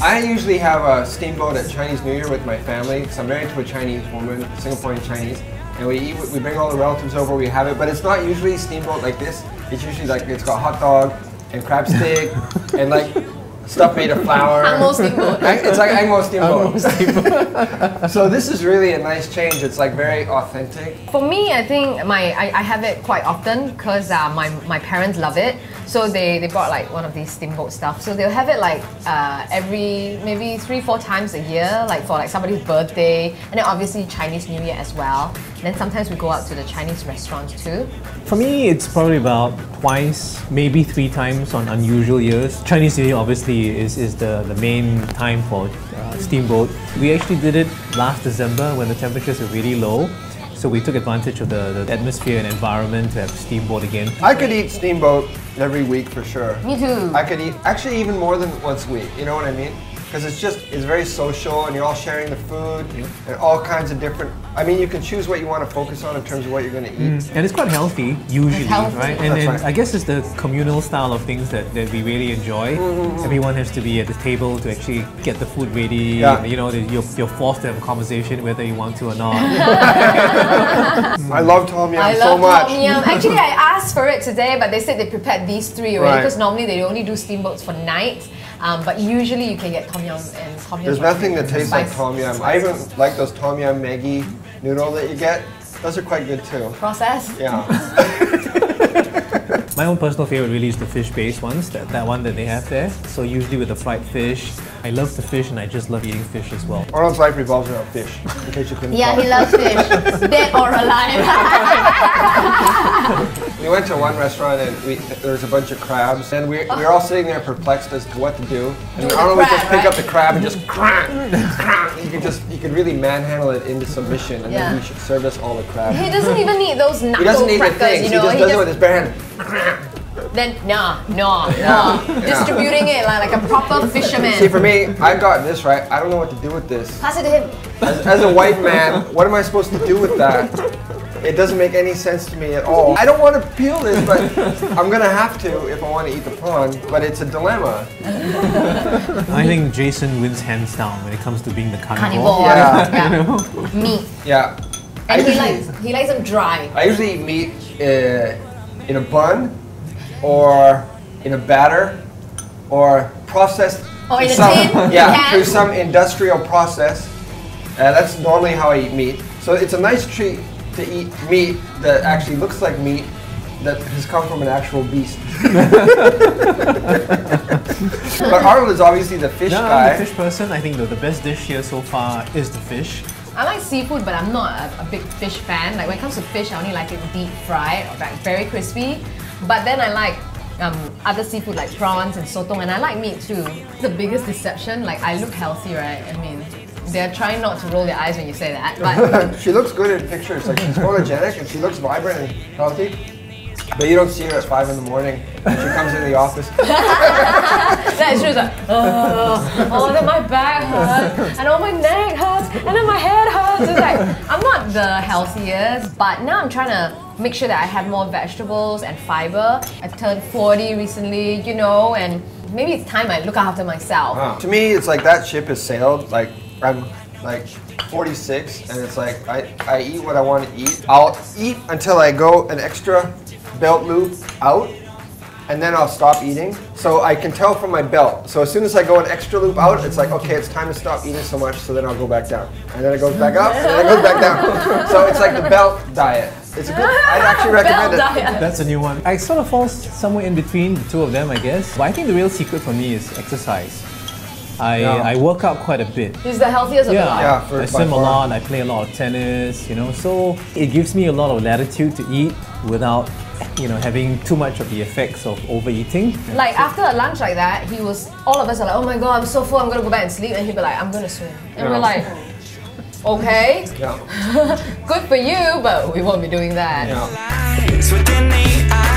I usually have a steamboat at Chinese New Year with my family. So I'm married to a Chinese woman, Singaporean Chinese, and we bring all the relatives over, we have it, but it's not usually steamboat like this. It's usually like, it's got hot dog and crab stick and like stuff made of flour. Angmo steamboat. It's like Angmo steamboat. So this is really a nice change. It's like very authentic. For me, I think I have it quite often because my parents love it. So they brought like one of these steamboat stuff. So they'll have it like every maybe 3-4 times a year, like for like somebody's birthday, and then obviously Chinese New Year as well. And then sometimes we go out to the Chinese restaurants too. For me, it's probably about twice, maybe 3 times on unusual years. Chinese New Year obviously is the main time for steamboat. We actually did it last December when the temperatures were really low. So we took advantage of the atmosphere and environment to have steamboat again. I could eat steamboat every week for sure. Me too. I could eat, actually even more than once a week, you know what I mean? Because it's very social and you're all sharing the food and all kinds of different, I mean you can choose what you want to focus on in terms of what you're going to eat. And it's quite healthy, usually, right? And That's right. I guess it's the communal style of things that we really enjoy. Everyone has to be at the table to actually get the food ready. Yeah. You know, you're forced to have a conversation whether you want to or not. I love Tom Yum so love much. Tom Yum. Actually, I asked for it today, but they said they prepared these 3 already because normally they only do steamboats for night. But usually you can get Tom Yum and Tom Yum. There's nothing that tastes like Spice. Tom Yum. I even like those Tom Yum Maggi noodle that you get. Those are quite good too. Process? Yeah. My own personal favorite really is the fish-based ones, that one that they have there. So usually with the fried fish, I love the fish and I just love eating fish as well. Arnold's life revolves around fish, in case you couldn't Yeah, tell. he loves fish, dead or alive. We went to one restaurant and there was a bunch of crabs and we were all sitting there perplexed as to what to do. And Arnold would just pick up the crab and just crank, crank. He could really manhandle it into submission and then he should serve us all the crab. He doesn't even need those knuckle He doesn't need the crackers, things, you he know. just does it with his bare hand. Then, distributing it like a proper fisherman. See, for me, I got this right. I don't know what to do with this. Pass it to him. As a white man, what am I supposed to do with that? It doesn't make any sense to me at all. I don't want to peel this, but I'm gonna have to if I want to eat the prawn, but it's a dilemma. I think Jason wins hands down when it comes to being the Carnivore. Yeah. You know? Meat. Yeah. And he likes them dry. I usually eat meat in a bun, or in a batter, or processed. Or in a some, tin? Yeah, Can? through some industrial process. That's normally how I eat meat. So it's a nice treat to eat meat that actually looks like meat that has come from an actual beast. But Arnold is obviously the fish guy. I'm the fish person. I think the best dish here so far is the fish. I like seafood, but I'm not a big fish fan. Like when it comes to fish, I only like it deep fried or like very crispy. But then I like other seafood like prawns and sotong, and I like meat too. The biggest deception, like I look healthy, right? I mean, they're trying not to roll their eyes when you say that, but She looks good in pictures. Like she's photogenic and she looks vibrant and healthy. But you don't see her at 5 in the morning when she comes into the office. then she was like, oh, then my back hurts, and oh my neck hurts, and then my head hurts. It's like, I'm not the healthiest, but now I'm trying to make sure that I have more vegetables and fiber. I turned 40 recently, you know, and maybe it's time I look after myself. To me, it's like that ship has sailed. Like I'm like 46, and it's like I eat what I want to eat. I'll eat until I go an extra belt loop out, and then I'll stop eating. So I can tell from my belt. So as soon as I go an extra loop out, it's like, okay, it's time to stop eating so much, so then I'll go back down. And then it goes back up, and then it goes back down. So it's like the belt diet. It's good. I'd actually recommend it. That's a new one. I sort of fall somewhere in between the two of them, I guess. But I think the real secret for me is exercise. I work out quite a bit. He's the healthiest of the lot. Yeah, I swim a lot, I play a lot of tennis, you know, so it gives me a lot of latitude to eat without, you know, having too much of the effects of overeating. Like after a lunch like that, all of us are like, oh my god, I'm so full, I'm gonna go back and sleep, and he'll be like, I'm gonna swim. And we're like, okay, Yeah. good for you, but we won't be doing that. Yeah. Within the eyes.